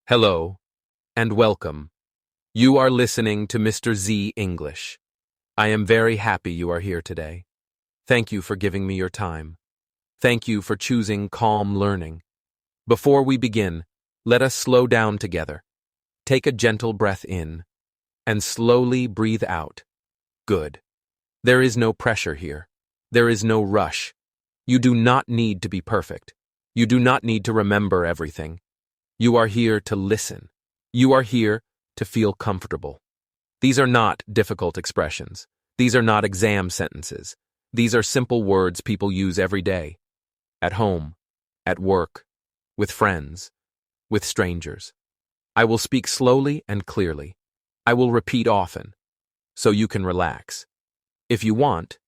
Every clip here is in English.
Hello, and welcome. You are listening to Mr. Z English. I am very happy you are here today. Thank you for giving me your time. Thank you for choosing calm learning. Before we begin, let us slow down together. Take a gentle breath in, and slowly breathe out. Good. There is no pressure here. There is no rush. You do not need to be perfect. You do not need to remember everything. You are here to listen. You are here to feel comfortable. These are not difficult expressions. These are not exam sentences. These are simple words people use every day. At home, at work, with friends, with strangers. I will speak slowly and clearly. I will repeat often, so you can relax. If you want,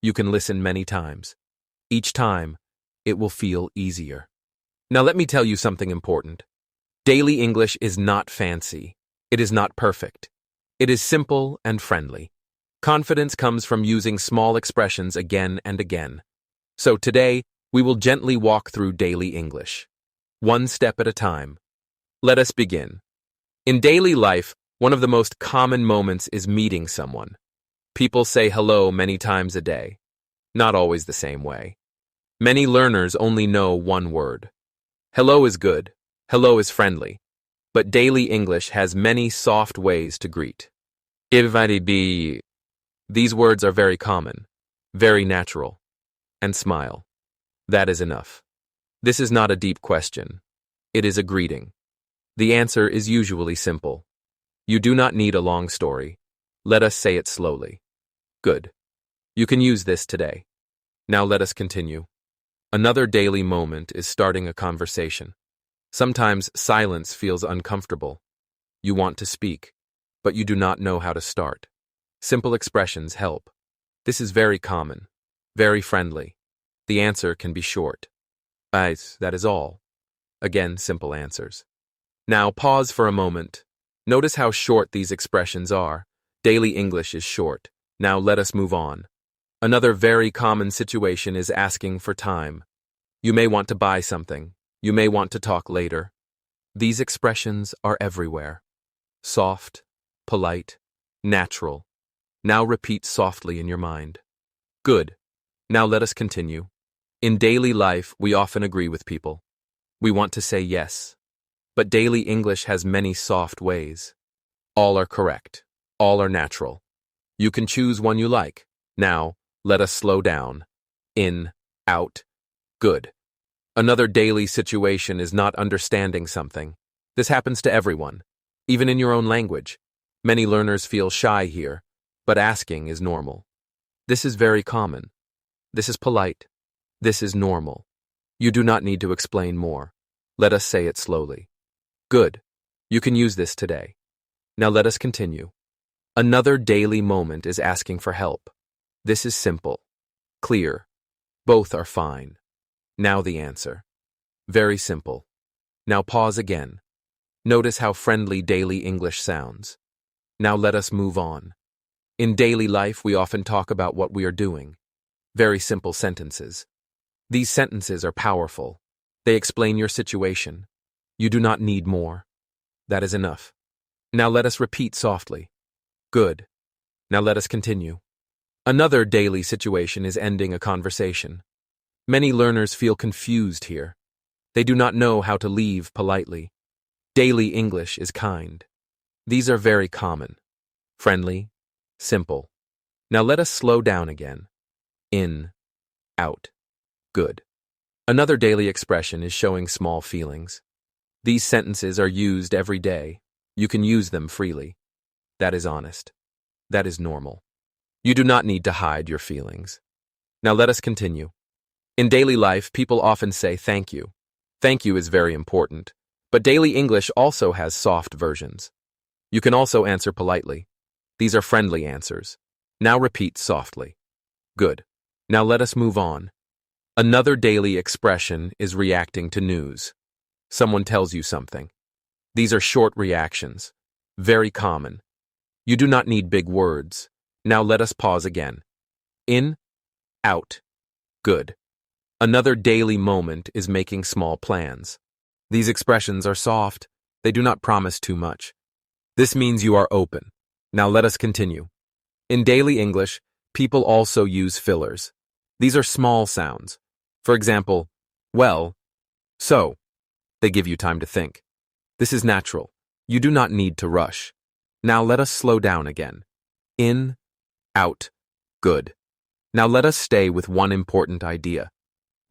you can listen many times. Each time, it will feel easier. Now let me tell you something important. Daily English is not fancy. It is not perfect. It is simple and friendly. Confidence comes from using small expressions again and again. So today, we will gently walk through daily English. One step at a time. Let us begin. In daily life, one of the most common moments is meeting someone. People say hello many times a day. Not always the same way. Many learners only know one word. Hello is good. Hello is friendly. But daily English has many soft ways to greet. These words are very common, very natural. And smile. That is enough. This is not a deep question. It is a greeting. The answer is usually simple. You do not need a long story. Let us say it slowly. Good. You can use this today. Now let us continue. Another daily moment is starting a conversation. Sometimes silence feels uncomfortable. You want to speak, but you do not know how to start. Simple expressions help. This is very common, very friendly. The answer can be short. That is all. Again, simple answers. Now pause for a moment. Notice how short these expressions are. Daily English is short. Now let us move on. Another very common situation is asking for time. You may want to buy something. You may want to talk later. These expressions are everywhere. Soft, polite, natural. Now repeat softly in your mind. Good. Now let us continue. In daily life, we often agree with people. We want to say yes. But daily English has many soft ways. All are correct. All are natural. You can choose one you like. Now, let us slow down. In, out, good. Another daily situation is not understanding something. This happens to everyone, even in your own language. Many learners feel shy here, but asking is normal. This is very common. This is polite. This is normal. You do not need to explain more. Let us say it slowly. Good. You can use this today. Now let us continue. Another daily moment is asking for help. This is simple, clear. Both are fine. Now the answer. Very simple. Now pause again. Notice how friendly daily English sounds. Now let us move on. In daily life, we often talk about what we are doing. Very simple sentences. These sentences are powerful. They explain your situation. You do not need more. That is enough. Now let us repeat softly. Good. Now let us continue. Another daily situation is ending a conversation. Many learners feel confused here. They do not know how to leave politely. Daily English is kind. These are very common. Friendly, simple. Now let us slow down again. In, out, good. Another daily expression is showing small feelings. These sentences are used every day. You can use them freely. That is honest. That is normal. You do not need to hide your feelings. Now let us continue. In daily life, people often say thank you. Thank you is very important, but daily English also has soft versions. You can also answer politely. These are friendly answers. Now repeat softly. Good. Now let us move on. Another daily expression is reacting to news. Someone tells you something. These are short reactions. Very common. You do not need big words. Now let us pause again. In, out, good. Another daily moment is making small plans. These expressions are soft, They do not promise too much. This means you are open. Now let us continue. In daily English, people also use fillers. These are small sounds. For example, well, so. They give you time to think. This is natural. You do not need to rush. Now let us slow down again. In, out, good. Now let us stay with one important idea.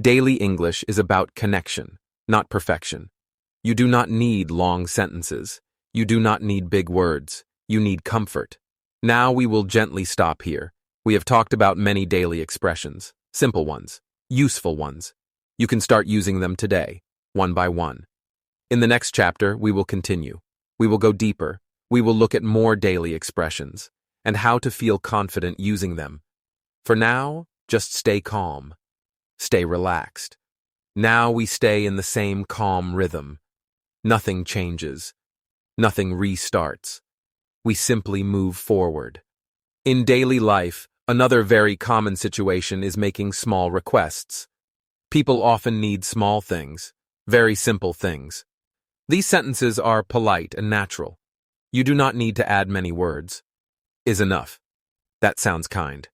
Daily English is about connection, not perfection. You do not need long sentences. You do not need big words. You need comfort. Now we will gently stop here. We have talked about many daily expressions, simple ones, useful ones. You can start using them today, one by one. In the next chapter, we will continue. We will go deeper. We will look at more daily expressions and how to feel confident using them. For now, just stay calm. Stay relaxed. Now we stay in the same calm rhythm. Nothing changes. Nothing restarts. We simply move forward. In daily life, another very common situation is making small requests. People often need small things, very simple things. These sentences are polite and natural. You do not need to add many words. Is enough. That sounds kind.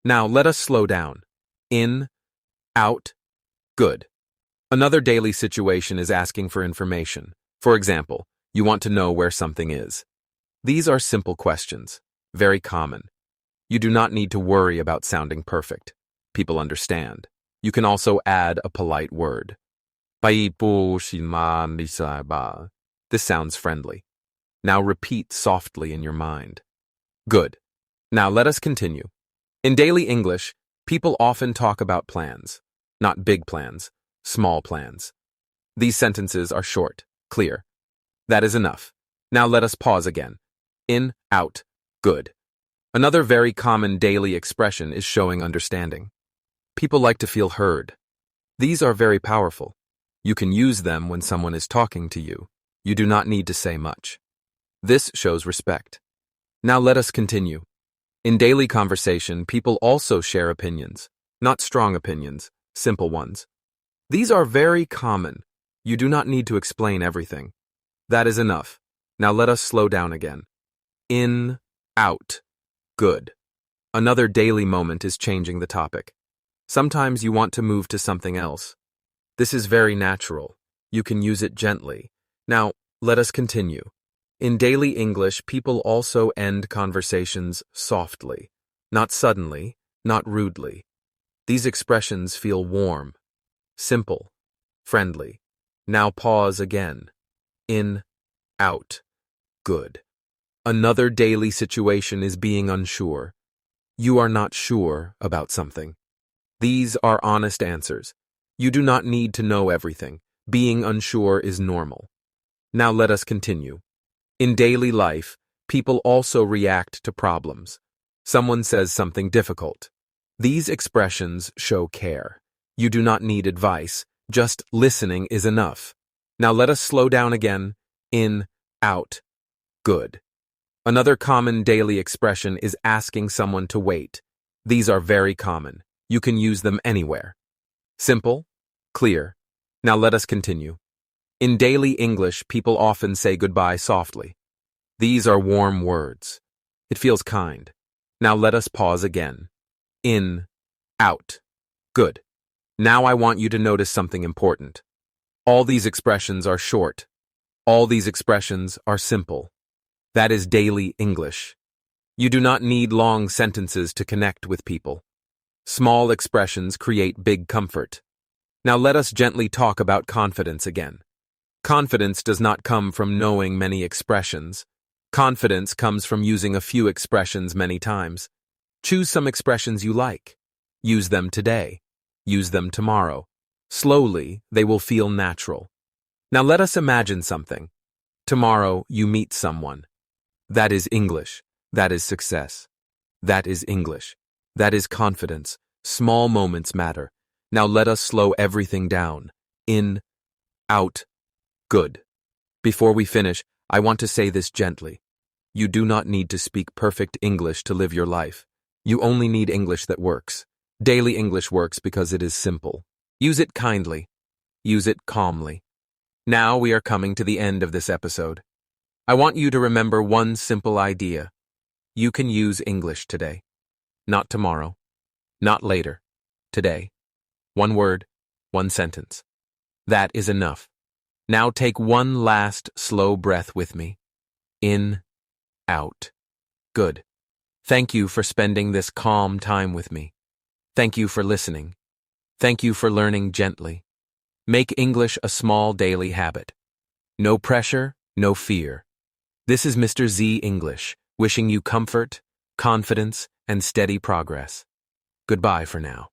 Now let us slow down. In, out, good. Another daily situation is asking for information. For example, you want to know where something is. These are simple questions, very common. You do not need to worry about sounding perfect. People understand. You can also add a polite word. This sounds friendly. Now repeat softly in your mind. Good. Now let us continue. In daily English, people often talk about plans. Not big plans, small plans. These sentences are short, clear. That is enough. Now let us pause again. In, out, good. Another very common daily expression is showing understanding. People like to feel heard. These are very powerful. You can use them when someone is talking to you. You do not need to say much. This shows respect. Now let us continue. In daily conversation, people also share opinions. Not strong opinions, simple ones. These are very common. You do not need to explain everything. That is enough. Now let us slow down again. In, out, good. Another daily moment is changing the topic. Sometimes you want to move to something else. This is very natural. You can use it gently. Now, let us continue. In daily English, people also end conversations softly, not suddenly, not rudely. These expressions feel warm, simple, friendly. Now pause again. In, out, good. Another daily situation is being unsure. You are not sure about something. These are honest answers. You do not need to know everything. Being unsure is normal. Now let us continue. In daily life, people also react to problems. Someone says something difficult. These expressions show care. You do not need advice. Just listening is enough. Now let us slow down again. In, out, good. Another common daily expression is asking someone to wait. These are very common. You can use them anywhere. Simple, clear. Now let us continue. In daily English, people often say goodbye softly. These are warm words. It feels kind. Now let us pause again. In, out, good. Now I want you to notice something important. All these expressions are short. All these expressions are simple. That is daily English. You do not need long sentences to connect with people. Small expressions create big comfort. Now let us gently talk about confidence again. Confidence does not come from knowing many expressions. Confidence comes from using a few expressions many times. Choose some expressions you like. Use them today. Use them tomorrow. Slowly, they will feel natural. Now let us imagine something. Tomorrow, you meet someone. That is English. That is success. That is English. That is confidence. Small moments matter. Now let us slow everything down. In, out, good. Before we finish, I want to say this gently. You do not need to speak perfect English to live your life. You only need English that works. Daily English works because it is simple. Use it kindly. Use it calmly. Now we are coming to the end of this episode. I want you to remember one simple idea. You can use English today. Not tomorrow. Not later. Today. One word, one sentence. That is enough. Now take one last slow breath with me. In, out. Good. Thank you for spending this calm time with me. Thank you for listening. Thank you for learning gently. Make English a small daily habit. No pressure, no fear. This is Mr. Z English, wishing you comfort, confidence, and steady progress. Goodbye for now.